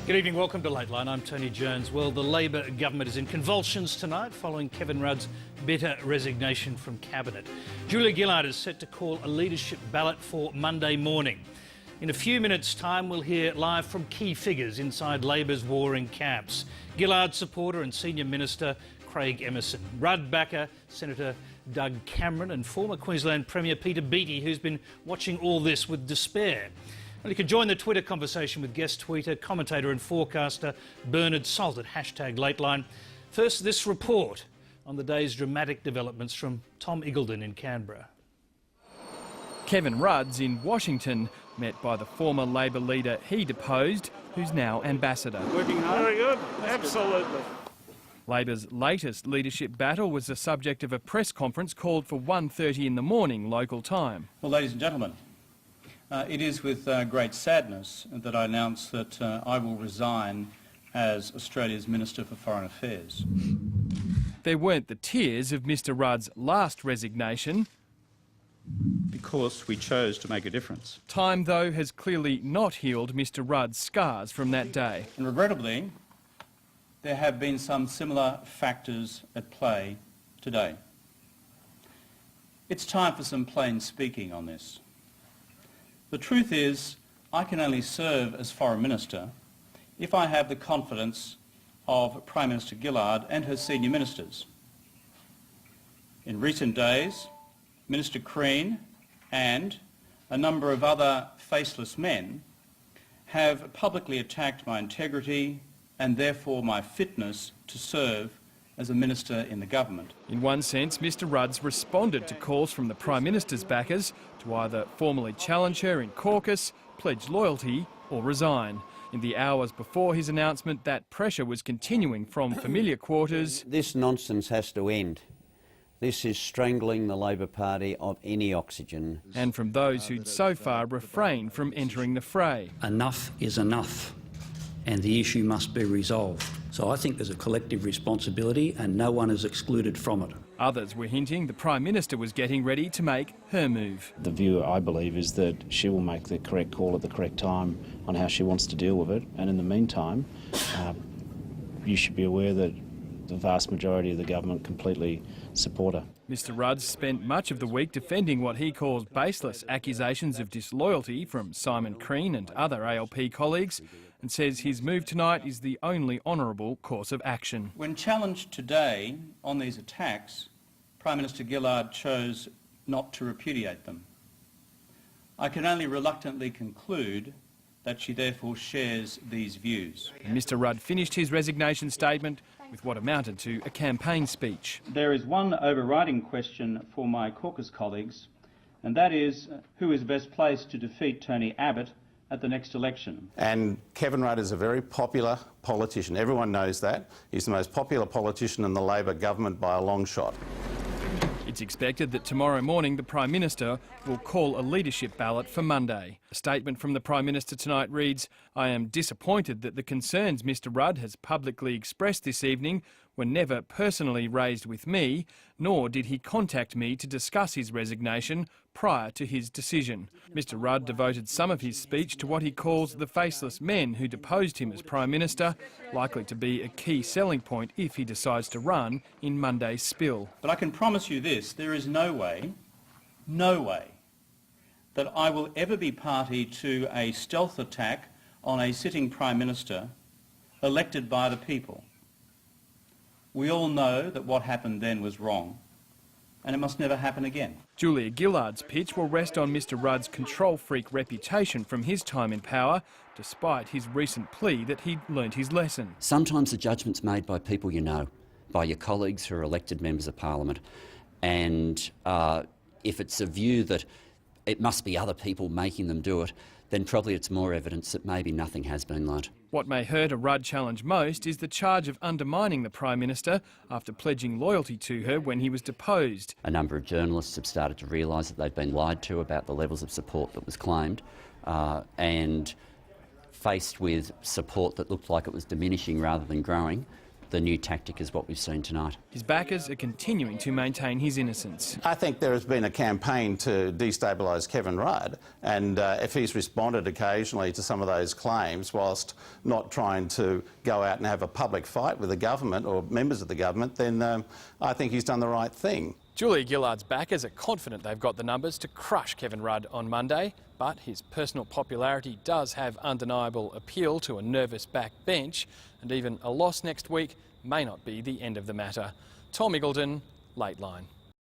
Good evening, welcome to Lateline. I'm Tony Jones. Well, the Labor government is in convulsions tonight following Kevin Rudd's bitter resignation from Cabinet. Julia Gillard is set to call a leadership ballot for Monday morning. In a few minutes' time, we'll hear live from key figures inside Labor's warring camps. Gillard supporter and Senior Minister Craig Emerson, Rudd backer Senator Doug Cameron and former Queensland Premier Peter Beattie, who's been watching all this with despair. Well, you can join the Twitter conversation with guest tweeter, commentator and forecaster Bernard Salt at #Lateline. First, this report on the day's dramatic developments from Tom Iggulden in Canberra. Kevin Rudd's in Washington, met by the former Labor leader he deposed, who's now ambassador. Working hard? Very good, absolutely. Labor's latest leadership battle was the subject of a press conference called for 1:30 in the morning local time. Well, ladies and gentlemen, it is with great sadness that I announce that I will resign as Australia's Minister for Foreign Affairs. There weren't the tears of Mr Rudd's last resignation. Because we chose to make a difference. Time, though, has clearly not healed Mr Rudd's scars from that day. And regrettably, there have been some similar factors at play today. It's time for some plain speaking on this. The truth is, I can only serve as Foreign Minister if I have the confidence of Prime Minister Gillard and her senior ministers. In recent days, Minister Crean and a number of other faceless men have publicly attacked my integrity and therefore my fitness to serve as a minister in the government. In one sense, Mr Rudd's responded to calls from the Prime Minister's backers to either formally challenge her in caucus, pledge loyalty or resign. In the hours before his announcement, that pressure was continuing from familiar quarters. This nonsense has to end. This is strangling the Labor Party of any oxygen. And from those who'd so far refrained from entering the fray. Enough is enough, and the issue must be resolved. So I think there's a collective responsibility and no one is excluded from it. Others were hinting the Prime Minister was getting ready to make her move. The view, I believe, is that she will make the correct call at the correct time on how she wants to deal with it. And in the meantime, you should be aware that the vast majority of the government completely support her. Mr Rudd spent much of the week defending what he calls baseless accusations of disloyalty from Simon Crean and other ALP colleagues, and says his move tonight is the only honourable course of action. When challenged today on these attacks, Prime Minister Gillard chose not to repudiate them. I can only reluctantly conclude that she therefore shares these views. And Mr Rudd finished his resignation statement with what amounted to a campaign speech. There is one overriding question for my caucus colleagues, and that is who is best placed to defeat Tony Abbott at the next election. And Kevin Rudd is a very popular politician. Everyone knows that. He's the most popular politician in the Labor government by a long shot. It's expected that tomorrow morning the Prime Minister will call a leadership ballot for Monday. A statement from the Prime Minister tonight reads, "I am disappointed that the concerns Mr Rudd has publicly expressed this evening were never personally raised with me, nor did he contact me to discuss his resignation prior to his decision." Mr Rudd devoted some of his speech to what he calls the faceless men who deposed him as Prime Minister, likely to be a key selling point if he decides to run in Monday's spill. But I can promise you this, there is no way that I will ever be party to a stealth attack on a sitting Prime Minister elected by the people. We all know that what happened then was wrong, and it must never happen again. Julia Gillard's pitch will rest on Mr Rudd's control freak reputation from his time in power, despite his recent plea that he'd learnt his lesson. Sometimes the judgment's made by people you know, by your colleagues who are elected members of Parliament, and if it's a view that it must be other people making them do it, then probably it's more evidence that maybe nothing has been learnt. What may hurt a Rudd challenge most is the charge of undermining the Prime Minister after pledging loyalty to her when he was deposed. A number of journalists have started to realise that they've been lied to about the levels of support that was claimed, and faced with support that looked like it was diminishing rather than growing, the new tactic is what we've seen tonight. His backers are continuing to maintain his innocence. I think there has been a campaign to destabilise Kevin Rudd, and if he's responded occasionally to some of those claims whilst not trying to go out and have a public fight with the government or members of the government, then I think he's done the right thing. Julia Gillard's backers are confident they've got the numbers to crush Kevin Rudd on Monday, but his personal popularity does have undeniable appeal to a nervous backbench, and even a loss next week may not be the end of the matter. Tom Iggleton, Lateline.